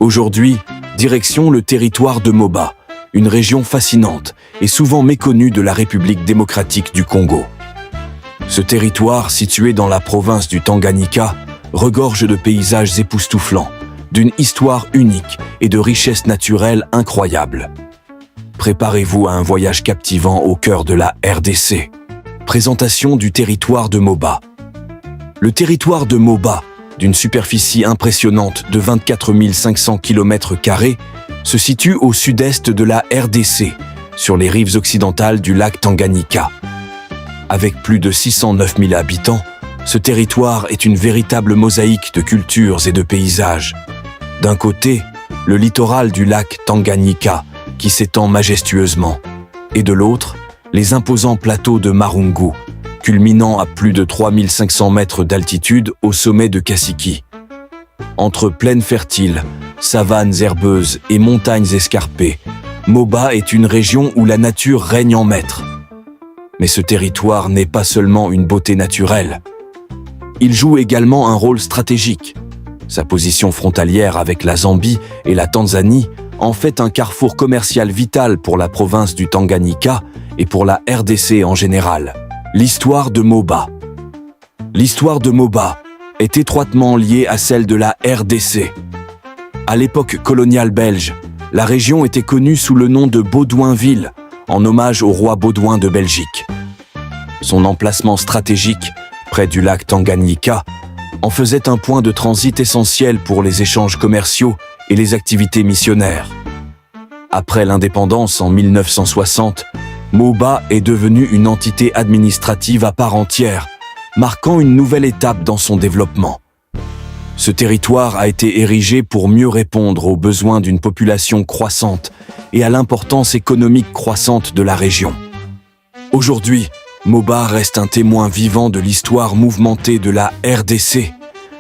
Aujourd'hui, direction le territoire de Moba, une région fascinante et souvent méconnue de la République démocratique du Congo. Ce territoire, situé dans la province du Tanganyika, regorge de paysages époustouflants, d'une histoire unique et de richesses naturelles incroyables. Préparez-vous à un voyage captivant au cœur de la RDC. Présentation du territoire de Moba. Le territoire de Moba, d'une superficie impressionnante de 24 500 km², se situe au sud-est de la RDC, sur les rives occidentales du lac Tanganyika. Avec plus de 609 000 habitants, ce territoire est une véritable mosaïque de cultures et de paysages. D'un côté, le littoral du lac Tanganyika, qui s'étend majestueusement, et de l'autre, les imposants plateaux de Marungu, culminant à plus de 3500 mètres d'altitude au sommet de Kasiki. Entre plaines fertiles, savanes herbeuses et montagnes escarpées, Moba est une région où la nature règne en maître. Mais ce territoire n'est pas seulement une beauté naturelle. Il joue également un rôle stratégique. Sa position frontalière avec la Zambie et la Tanzanie en fait un carrefour commercial vital pour la province du Tanganyika et pour la RDC en général. L'histoire de Moba. L'histoire de Moba est étroitement liée à celle de la RDC. À l'époque coloniale belge, la région était connue sous le nom de Baudouinville, en hommage au roi Baudouin de Belgique. Son emplacement stratégique, près du lac Tanganyika, en faisait un point de transit essentiel pour les échanges commerciaux et les activités missionnaires. Après l'indépendance en 1960, Moba est devenue une entité administrative à part entière, marquant une nouvelle étape dans son développement. Ce territoire a été érigé pour mieux répondre aux besoins d'une population croissante et à l'importance économique croissante de la région. Aujourd'hui, Moba reste un témoin vivant de l'histoire mouvementée de la RDC,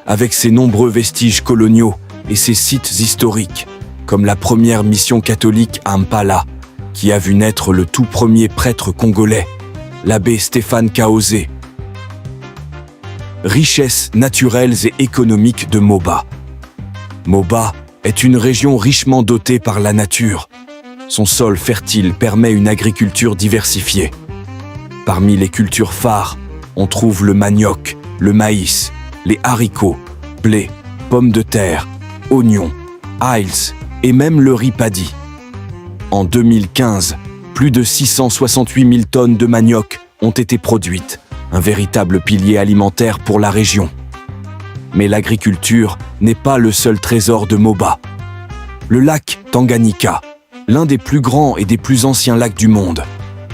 avec ses nombreux vestiges coloniaux et ses sites historiques, comme la première mission catholique à Mpala, qui a vu naître le tout premier prêtre congolais, l'abbé Stéphane Kaosé. Richesses naturelles et économiques de Moba. Moba est une région richement dotée par la nature. Son sol fertile permet une agriculture diversifiée. Parmi les cultures phares, on trouve le manioc, le maïs, les haricots, blé, pommes de terre, oignons, ails et même le riz paddy. En 2015, plus de 668 000 tonnes de manioc ont été produites, un véritable pilier alimentaire pour la région. Mais l'agriculture n'est pas le seul trésor de Moba. Le lac Tanganyika, l'un des plus grands et des plus anciens lacs du monde,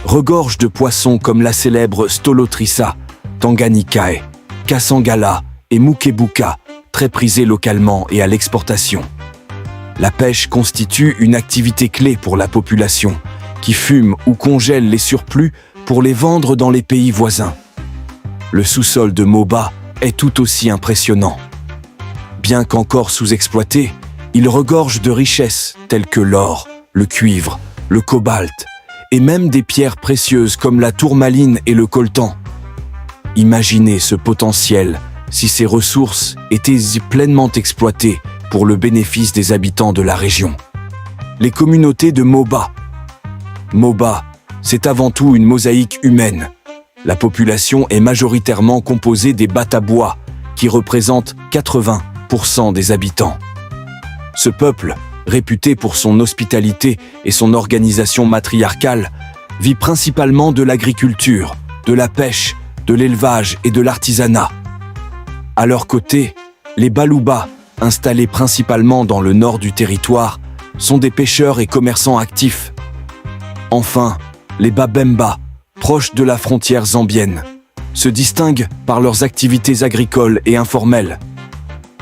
regorge de poissons comme la célèbre Stolotrissa, Tanganyikae, Kasangala et Mukebuka, très prisés localement et à l'exportation. La pêche constitue une activité clé pour la population, qui fume ou congèle les surplus pour les vendre dans les pays voisins. Le sous-sol de Moba est tout aussi impressionnant. Bien qu'encore sous-exploité, il regorge de richesses telles que l'or, le cuivre, le cobalt et même des pierres précieuses comme la tourmaline et le coltan. Imaginez ce potentiel si ces ressources étaient pleinement exploitées pour le bénéfice des habitants de la région. Les communautés de Moba. Moba, c'est avant tout une mosaïque humaine. La population est majoritairement composée des Batabois, qui représentent 80% des habitants. Ce peuple, réputé pour son hospitalité et son organisation matriarcale, vit principalement de l'agriculture, de la pêche, de l'élevage et de l'artisanat. À leur côté, les Baluba, installés principalement dans le nord du territoire, sont des pêcheurs et commerçants actifs. Enfin, les Babemba, proches de la frontière zambienne, se distinguent par leurs activités agricoles et informelles.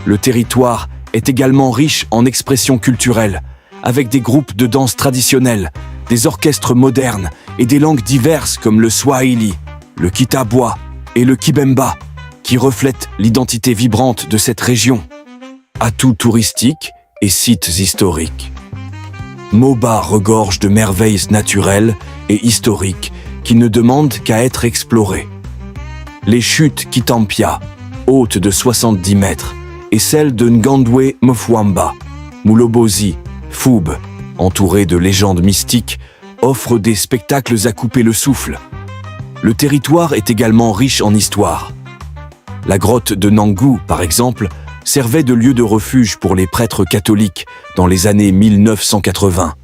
Le territoire est également riche en expressions culturelles, avec des groupes de danse traditionnels, des orchestres modernes et des langues diverses comme le Swahili, le Kitabwa et le Kibemba, qui reflètent l'identité vibrante de cette région. Atouts touristiques et sites historiques. Moba regorge de merveilles naturelles et historiques qui ne demandent qu'à être explorées. Les chutes Kitampia, hautes de 70 mètres, et celles de Ngandwe Mfwamba, Moulobozi, Foub, entouré de légendes mystiques, offre des spectacles à couper le souffle. Le territoire est également riche en histoire. La grotte de Nangou, par exemple, servait de lieu de refuge pour les prêtres catholiques dans les années 1980,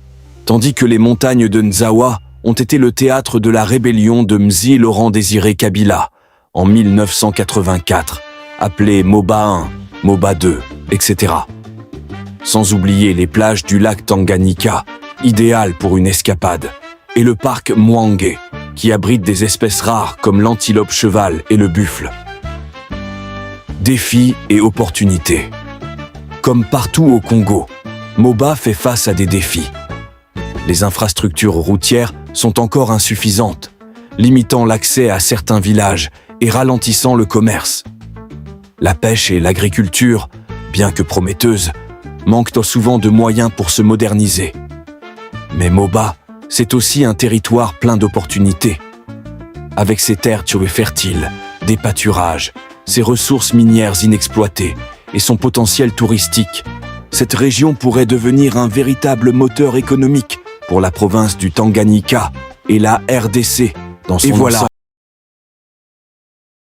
tandis que les montagnes de Nzawa ont été le théâtre de la rébellion de Mzi Laurent-Désiré Kabila en 1984, appelée MOBA 1, MOBA 2, etc. Sans oublier les plages du lac Tanganyika, idéales pour une escapade, et le parc Mwange, qui abrite des espèces rares comme l'antilope cheval et le buffle. Défis et opportunités. Comme partout au Congo, Moba fait face à des défis. Les infrastructures routières sont encore insuffisantes, limitant l'accès à certains villages et ralentissant le commerce. La pêche et l'agriculture, bien que prometteuses, manquent souvent de moyens pour se moderniser. Mais Moba, c'est aussi un territoire plein d'opportunités. Avec ses terres fertiles, des pâturages, ses ressources minières inexploitées et son potentiel touristique, cette région pourrait devenir un véritable moteur économique pour la province du Tanganyika et la RDC dans son ensemble.